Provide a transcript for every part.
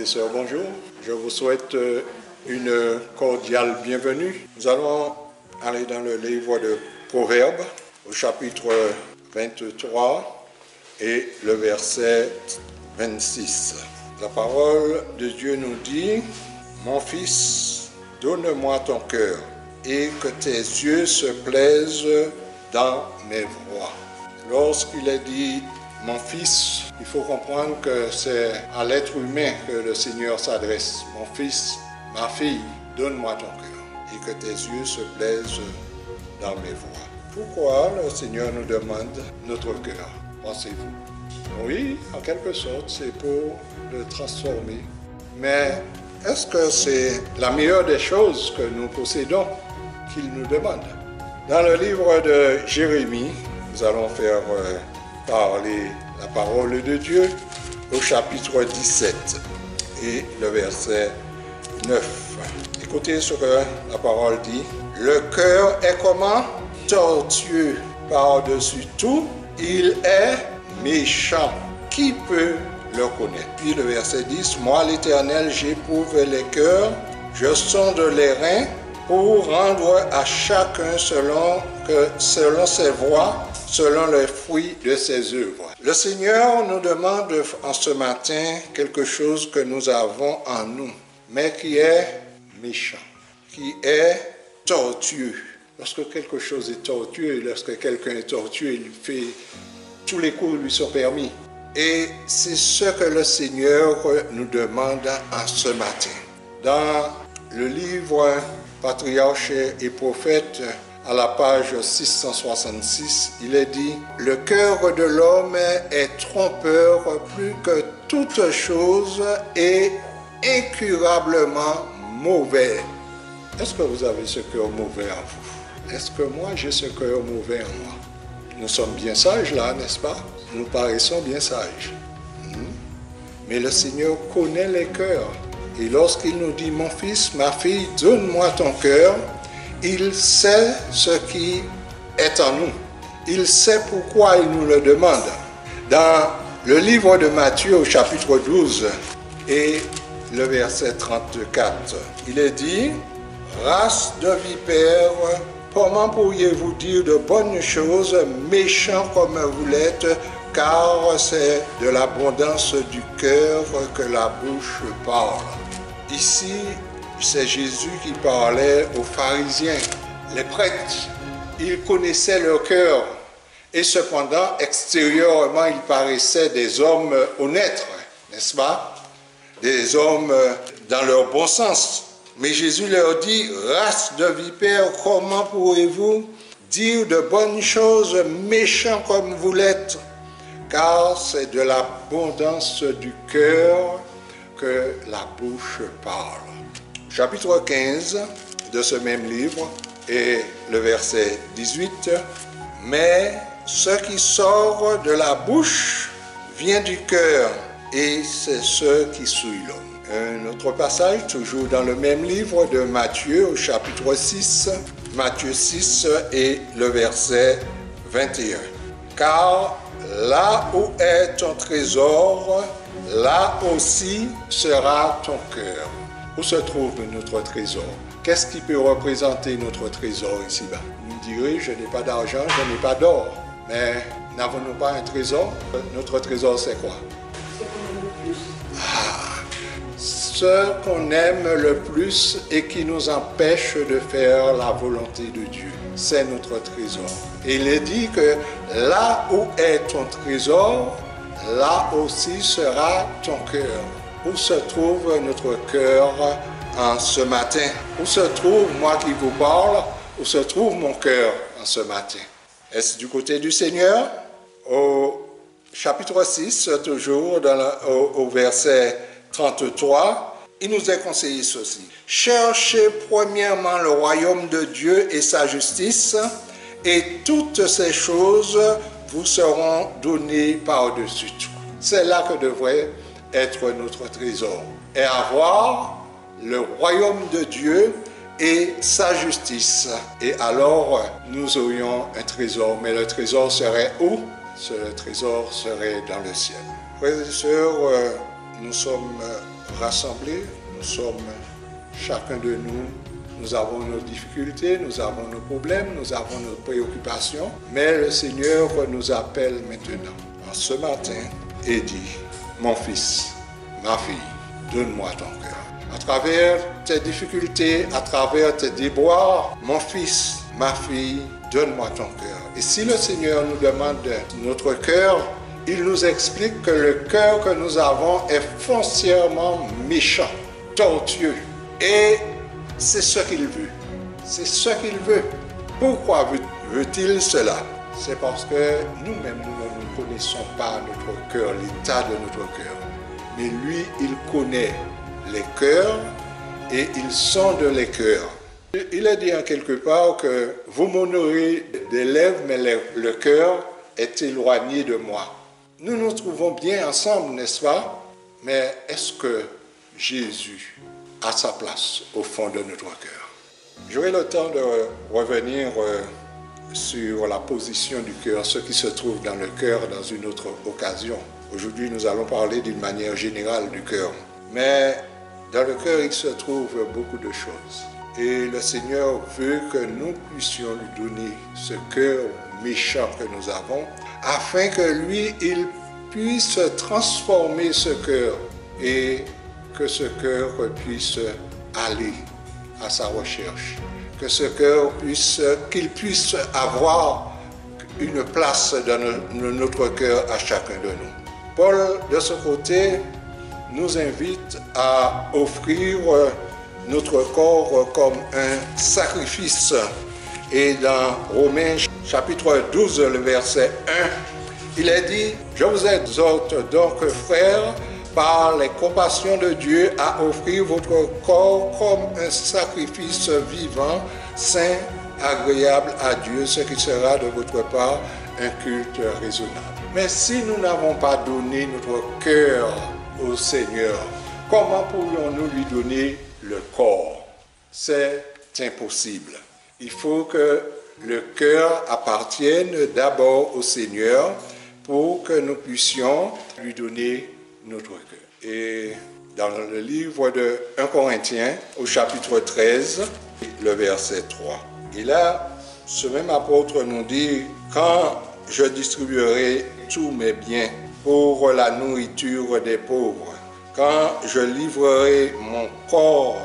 et sœurs, bonjour. Je vous souhaite une cordiale bienvenue. Nous allons aller dans le livre de Proverbes, au chapitre 23 et le verset 26. La parole de Dieu nous dit: « Mon fils, donne-moi ton cœur, et que tes yeux se plaisent dans mes voies. » Lorsqu'il est dit « mon fils », il faut comprendre que c'est à l'être humain que le Seigneur s'adresse. « Mon fils, ma fille, donne-moi ton cœur, et que tes yeux se plaisent dans mes voies. » Pourquoi le Seigneur nous demande notre cœur, pensez-vous? Oui, en quelque sorte, c'est pour le transformer. Mais est-ce que c'est la meilleure des choses que nous possédons qu'il nous demande? Dans le livre de Jérémie, nous allons faire parler la parole de Dieu au chapitre 17 et le verset 9. Écoutez ce que la parole dit. « Le cœur est comment? Tortueux par-dessus tout, il est méchant. Qui peut le connaître? » Puis le verset 10. « Moi, l'Éternel, j'éprouve les cœurs, je sonde les reins pour rendre à chacun selon ses voies, selon les fruits de ses œuvres. » Le Seigneur nous demande en ce matin quelque chose que nous avons en nous, mais qui est méchant, qui est tortueux. Lorsque quelque chose est tortueux, lorsque quelqu'un est tortueux, il fait tous les coups lui sont permis. Et c'est ce que le Seigneur nous demande en ce matin. Dans le livre Patriarches et Prophètes, à la page 666, il est dit « Le cœur de l'homme est trompeur plus que toute chose et incurablement mauvais. » Est-ce que vous avez ce cœur mauvais en vous? Est-ce que moi j'ai ce cœur mauvais en moi? Nous sommes bien sages là, n'est-ce pas? Nous paraissons bien sages. Mais le Seigneur connaît les cœurs. Et lorsqu'il nous dit « Mon fils, ma fille, donne-moi ton cœur », il sait ce qui est en nous. Il sait pourquoi il nous le demande. Dans le livre de Matthieu au chapitre 12 et le verset 34, il est dit « Race de vipères, comment pourriez-vous dire de bonnes choses, méchants comme vous l'êtes, car c'est de l'abondance du cœur que la bouche parle. » Ici, c'est Jésus qui parlait aux pharisiens, les prêtres. Ils connaissaient leur cœur et cependant, extérieurement, ils paraissaient des hommes honnêtes, n'est-ce pas? Des hommes dans leur bon sens. Mais Jésus leur dit, race de vipères, comment pourrez-vous dire de bonnes choses, méchants comme vous l'êtes? Car c'est de l'abondance du cœur que la bouche parle. Chapitre 15 de ce même livre et le verset 18. « Mais ce qui sort de la bouche vient du cœur et c'est ce qui souille l'homme. » Un autre passage, toujours dans le même livre de Matthieu au chapitre 6, Matthieu 6 et le verset 21. « Car là où est ton trésor, là aussi sera ton cœur. » Où se trouve notre trésor? Qu'est-ce qui peut représenter notre trésor ici-bas? Vous me direz, je n'ai pas d'argent, je n'ai pas d'or. Mais n'avons-nous pas un trésor? Notre trésor, c'est quoi? Ce qu'on aime le plus et qui nous empêche de faire la volonté de Dieu. C'est notre trésor. Et il est dit que là où est ton trésor, là aussi sera ton cœur. Où se trouve notre cœur en ce matin? Où se trouve moi qui vous parle? Où se trouve mon cœur en ce matin? Est-ce du côté du Seigneur? Au chapitre 6, toujours au verset 33, il nous est conseillé ceci. « Cherchez premièrement le royaume de Dieu et sa justice, et toutes ces choses vous seront données par-dessus tout. » C'est là que devrait être notre trésor. Et avoir le royaume de Dieu et sa justice. Et alors, nous aurions un trésor. Mais le trésor serait où? Le trésor serait dans le ciel. Frères et sœurs, nous sommes rassemblés. Nous sommes, chacun de nous, nous avons nos difficultés, nous avons nos problèmes, nous avons nos préoccupations. Mais le Seigneur nous appelle maintenant, ce matin, et dit, mon fils, ma fille, donne-moi ton cœur. À travers tes difficultés, à travers tes déboires, mon fils, ma fille, donne-moi ton cœur. Et si le Seigneur nous demande notre cœur, il nous explique que le cœur que nous avons est foncièrement méchant, tortueux. Et c'est ce qu'il veut. C'est ce qu'il veut. Pourquoi veut-il cela? C'est parce que nous-mêmes, nous ne connaissons pas notre cœur, l'état de notre cœur. Mais lui, il connaît les cœurs et il sonde les cœurs. Il est dit en quelque part que vous m'honorez des lèvres, mais le cœur est éloigné de moi. Nous nous trouvons bien ensemble, n'est-ce pas? Mais est-ce que Jésus a sa place au fond de notre cœur? J'aurai le temps de revenir sur la position du cœur, ce qui se trouve dans le cœur dans une autre occasion. Aujourd'hui, nous allons parler d'une manière générale du cœur. Mais dans le cœur, il se trouve beaucoup de choses. Et le Seigneur veut que nous puissions lui donner ce cœur méchant que nous avons, afin que lui, il puisse transformer ce cœur et que ce cœur puisse aller à sa recherche. Que ce cœur qu'il puisse avoir une place dans notre cœur à chacun de nous. Paul, de ce côté, nous invite à offrir notre corps comme un sacrifice. Et dans Romains chapitre 12, le verset 1, il est dit, « Je vous exhorte donc, frères, par les compassions de Dieu, à offrir votre corps comme un sacrifice vivant, saint, agréable à Dieu, ce qui sera de votre part un culte raisonnable. » Mais si nous n'avons pas donné notre cœur au Seigneur, comment pourrions-nous lui donner le corps? C'est impossible. Il faut que le cœur appartienne d'abord au Seigneur pour que nous puissions lui donner notre cœur. Et dans le livre de 1 Corinthiens, au chapitre 13, le verset 3, et là, ce même apôtre nous dit, quand je distribuerai tous mes biens pour la nourriture des pauvres, quand je livrerai mon corps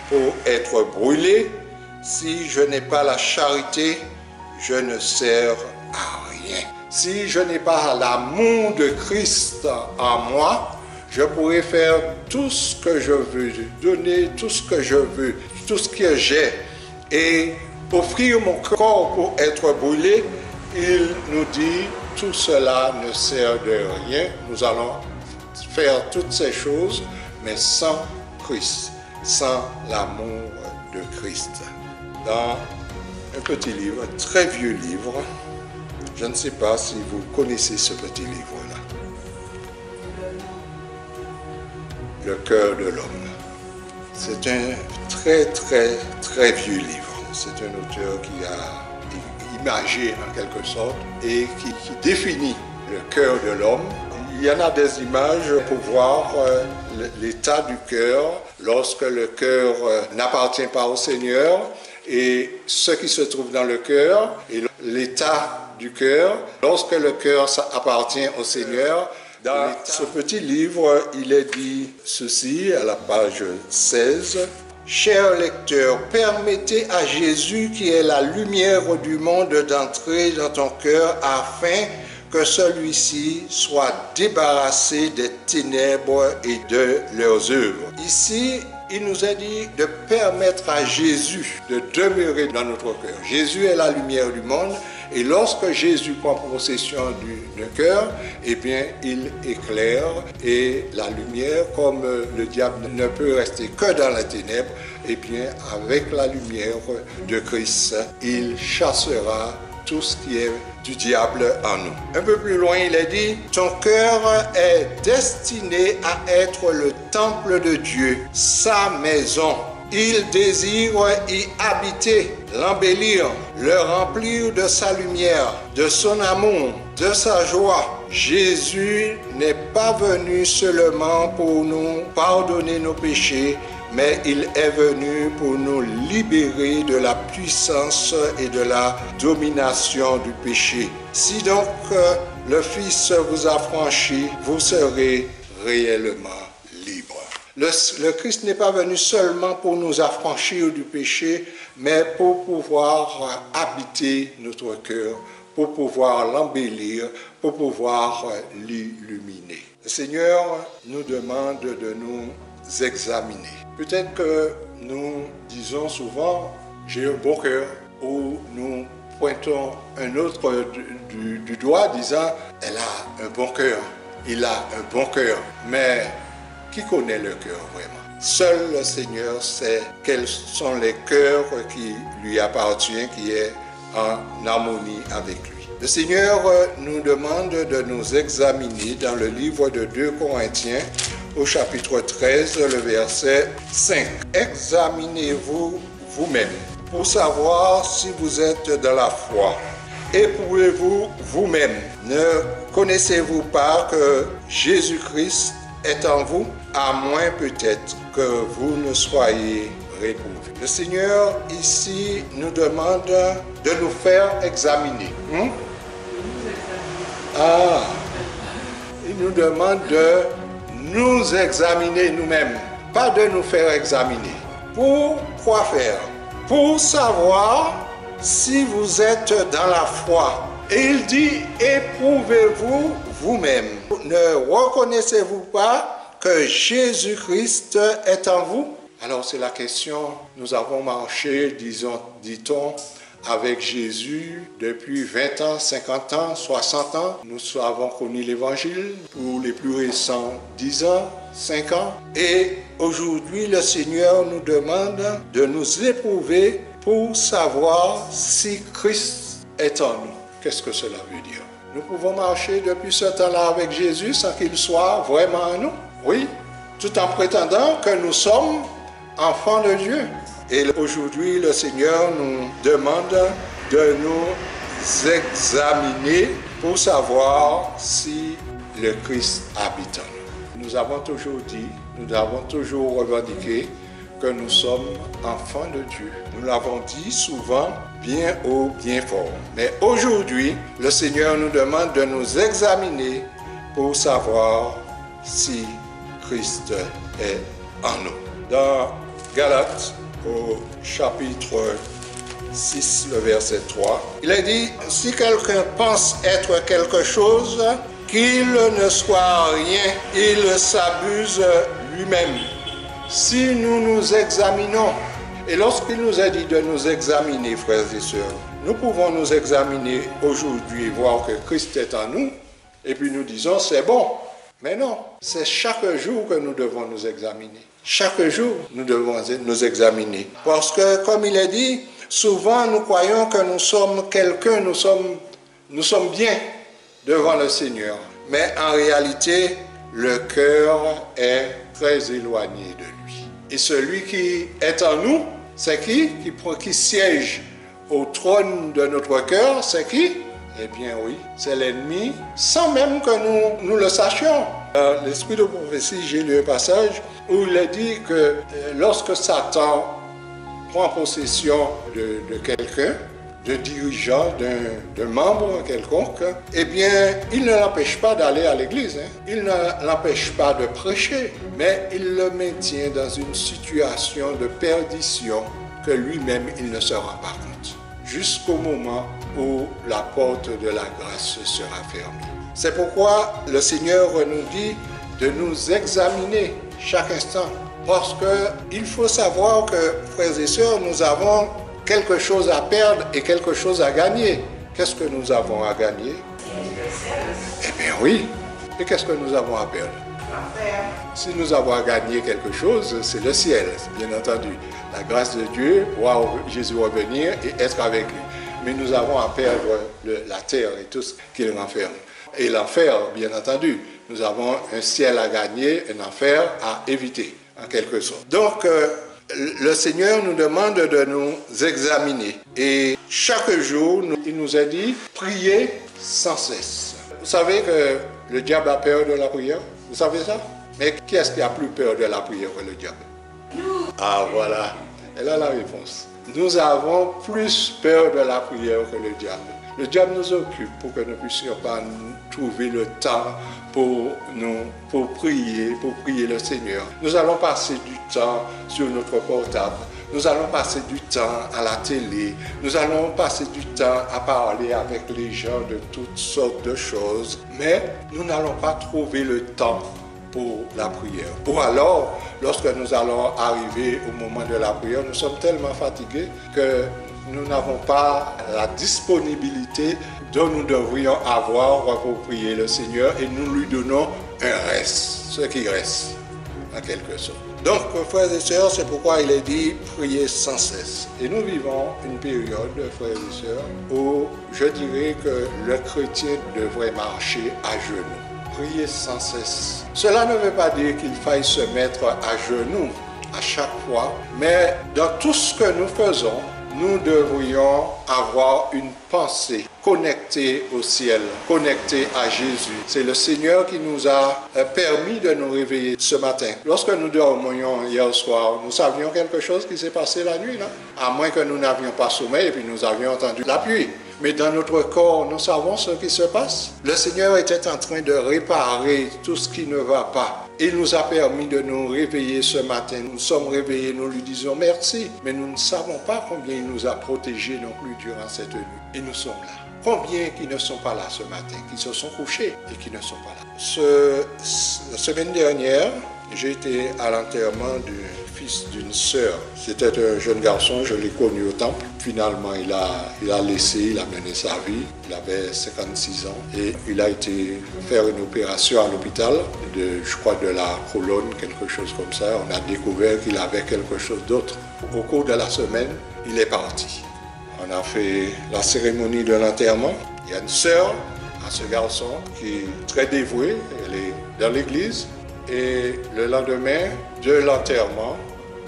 pour être brûlé, si je n'ai pas la charité, je ne sers à rien. Si je n'ai pas l'amour de Christ en moi, je pourrais faire tout ce que je veux, donner tout ce que je veux, tout ce que j'ai, et offrir mon corps pour être brûlé. Il nous dit, tout cela ne sert de rien. Nous allons faire toutes ces choses, mais sans Christ, sans l'amour de Christ. Dans un petit livre, un très vieux livre, je ne sais pas si vous connaissez ce petit livre-là. Le cœur de l'homme. C'est un très vieux livre. C'est un auteur qui a imagé en quelque sorte et qui définit le cœur de l'homme. Il y en a des images pour voir l'état du cœur lorsque le cœur n'appartient pas au Seigneur et ce qui se trouve dans le cœur et l'état du cœur lorsque le cœur appartient au Seigneur. Dans ce petit livre, il est dit ceci à la page 16. « Chers lecteurs, permettez à Jésus qui est la lumière du monde d'entrer dans ton cœur afin que celui-ci soit débarrassé des ténèbres et de leurs œuvres. » Ici, il nous a dit de permettre à Jésus de demeurer dans notre cœur. Jésus est la lumière du monde et lorsque Jésus prend possession du cœur, eh bien, il éclaire et la lumière, comme le diable ne peut rester que dans les ténèbres, eh bien, avec la lumière de Christ, il chassera tout ce qui est du diable en nous. Un peu plus loin, il est dit, ton cœur est destiné à être le temple de Dieu, sa maison. Il désire y habiter, l'embellir, le remplir de sa lumière, de son amour, de sa joie. Jésus n'est pas venu seulement pour nous pardonner nos péchés, mais il est venu pour nous libérer de la puissance et de la domination du péché. Si donc le Fils vous a franchi, vous serez réellement libre. Le Christ n'est pas venu seulement pour nous affranchir du péché, mais pour pouvoir habiter notre cœur, pour pouvoir l'embellir, pour pouvoir l'illuminer. Le Seigneur nous demande de nous examiner. Peut-être que nous disons souvent « j'ai un bon cœur » ou nous pointons un autre du doigt disant « elle a un bon cœur, il a un bon cœur ». Mais qui connaît le cœur vraiment? Seul le Seigneur sait quels sont les cœurs qui lui appartiennent, qui est en harmonie avec lui. Le Seigneur nous demande de nous examiner dans le livre de 2 Corinthiens, au chapitre 13, le verset 5. Examinez-vous vous-même pour savoir si vous êtes dans la foi. Éprouvez-vous vous-même. Ne connaissez-vous pas que Jésus-Christ est en vous, à moins peut-être que vous ne soyez réprouvés. Le Seigneur ici nous demande de nous faire examiner. Il nous demande de nous examiner nous-mêmes, pas de nous faire examiner. Pour quoi faire? Pour savoir si vous êtes dans la foi. Et il dit, éprouvez-vous vous-même. Ne reconnaissez-vous pas que Jésus-Christ est en vous? Alors c'est la question, nous avons marché, dit-on, avec Jésus depuis 20 ans, 50 ans, 60 ans. Nous avons connu l'Évangile pour les plus récents 10 ans, 5 ans. Et aujourd'hui, le Seigneur nous demande de nous éprouver pour savoir si Christ est en nous. Qu'est-ce que cela veut dire? Nous pouvons marcher depuis ce temps-là avec Jésus sans qu'il soit vraiment en nous? Oui, tout en prétendant que nous sommes enfants de Dieu. Et aujourd'hui, le Seigneur nous demande de nous examiner pour savoir si le Christ habite en nous. Nous avons toujours dit, nous avons toujours revendiqué que nous sommes enfants de Dieu. Nous l'avons dit souvent, bien haut, bien fort. Mais aujourd'hui, le Seigneur nous demande de nous examiner pour savoir si Christ est en nous. Dans Galates, au chapitre 6, le verset 3, il est dit, si quelqu'un pense être quelque chose, qu'il ne soit rien, il s'abuse lui-même. Si nous nous examinons, et lorsqu'il nous a dit de nous examiner, frères et sœurs, nous pouvons nous examiner aujourd'hui et voir que Christ est en nous, et puis nous disons c'est bon. Mais non, c'est chaque jour que nous devons nous examiner. Chaque jour, nous devons nous examiner. Parce que, comme il est dit, souvent nous croyons que nous sommes quelqu'un, nous sommes bien devant le Seigneur. Mais en réalité, le cœur est très éloigné de lui. Et celui qui est en nous, c'est qui siège au trône de notre cœur, c'est qui? Eh bien oui, c'est l'ennemi, sans même que nous le sachions. Dans l'esprit de prophétie, j'ai lu un passage où il est dit que lorsque Satan prend possession de quelqu'un, de dirigeant, d'un membre quelconque, eh bien, il ne l'empêche pas d'aller à l'église, il ne l'empêche pas de prêcher, mais il le maintient dans une situation de perdition que lui-même, il ne se rend pas compte, jusqu'au moment où la porte de la grâce sera fermée. C'est pourquoi le Seigneur nous dit de nous examiner chaque instant, parce qu'il faut savoir que, frères et sœurs, nous avons quelque chose à perdre et quelque chose à gagner. Qu'est-ce que nous avons à gagner? Eh bien oui. Et qu'est-ce que nous avons à perdre? Si nous avons à gagner quelque chose, c'est le ciel, bien entendu. La grâce de Dieu, voir Jésus revenir et être avec lui. Mais nous avons à perdre la terre et tout ce qu'il renferme. Et l'enfer, bien entendu. Nous avons un ciel à gagner, un enfer à éviter, en quelque sorte. Donc, le Seigneur nous demande de nous examiner. Et chaque jour, il nous a dit, priez sans cesse. savez que le diable a peur de la prière? Vous savez ça? Mais qui est-ce qui a plus peur de la prière que le diable? Ah voilà, elle a la réponse. Nous avons plus peur de la prière que le diable. Le diable nous occupe pour que nous ne puissions pas trouver le temps pour prier le Seigneur. Nous allons passer du temps sur notre portable. Nous allons passer du temps à la télé. Nous allons passer du temps à parler avec les gens de toutes sortes de choses. Mais nous n'allons pas trouver le temps pour la prière. Ou alors, lorsque nous allons arriver au moment de la prière, nous sommes tellement fatigués que nous n'avons pas la disponibilité dont nous devrions avoir pour prier le Seigneur et nous lui donnons un reste, ce qui reste, en quelque sorte. Donc, frères et sœurs, c'est pourquoi il est dit prier sans cesse. Et nous vivons une période, frères et sœurs, où je dirais que le chrétien devrait marcher à genoux. Prier sans cesse. Cela ne veut pas dire qu'il faille se mettre à genoux à chaque fois, mais dans tout ce que nous faisons, nous devrions avoir une pensée connectée au ciel, connectée à Jésus. C'est le Seigneur qui nous a permis de nous réveiller ce matin. Lorsque nous dormions hier soir, nous savions quelque chose qui s'est passé la nuit, non? À moins que nous n'avions pas sommeil et puis nous avions entendu la pluie. Mais dans notre corps, nous savons ce qui se passe. Le Seigneur était en train de réparer tout ce qui ne va pas. Il nous a permis de nous réveiller ce matin. Nous sommes réveillés, nous lui disons merci. Mais nous ne savons pas combien il nous a protégés non plus durant cette nuit. Et nous sommes là. Combien qui ne sont pas là ce matin, qui se sont couchés et qui ne sont pas là. La semaine dernière, j'ai été à l'enterrement du fils d'une sœur. C'était un jeune garçon, je l'ai connu au temple. Finalement, il a mené sa vie. Il avait 56 ans et il a été faire une opération à l'hôpital, je crois de la colonne, quelque chose comme ça. On a découvert qu'il avait quelque chose d'autre. Au cours de la semaine, il est parti. On a fait la cérémonie de l'enterrement. Il y a une sœur à ce garçon qui est très dévouée. Elle est dans l'église. Et le lendemain de l'enterrement,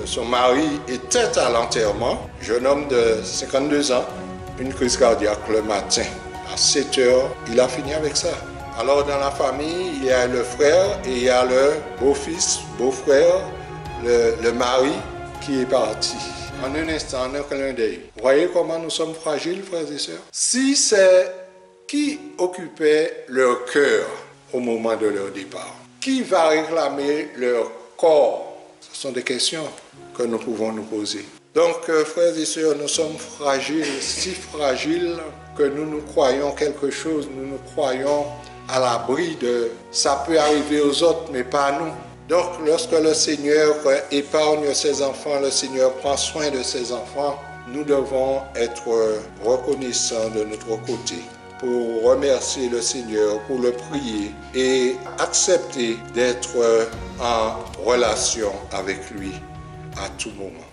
son mari était à l'enterrement, jeune homme de 52 ans, une crise cardiaque le matin. À 7 heures, il a fini avec ça. Alors dans la famille, il y a le frère et il y a le beau-fils, beau-frère, le mari qui est parti. En un instant, en un clin d'œil. Vous voyez comment nous sommes fragiles, frères et sœurs? Si c'est qui occupait leur cœur au moment de leur départ? Qui va réclamer leur corps? Ce sont des questions que nous pouvons nous poser. Donc, frères et sœurs, nous sommes fragiles, si fragiles que nous croyons quelque chose, nous croyons à l'abri de ça peut arriver aux autres, mais pas à nous. Donc, lorsque le Seigneur épargne ses enfants, le Seigneur prend soin de ses enfants, nous devons être reconnaissants de notre côté pour remercier le Seigneur, pour le prier et accepter d'être en relation avec lui à tout moment.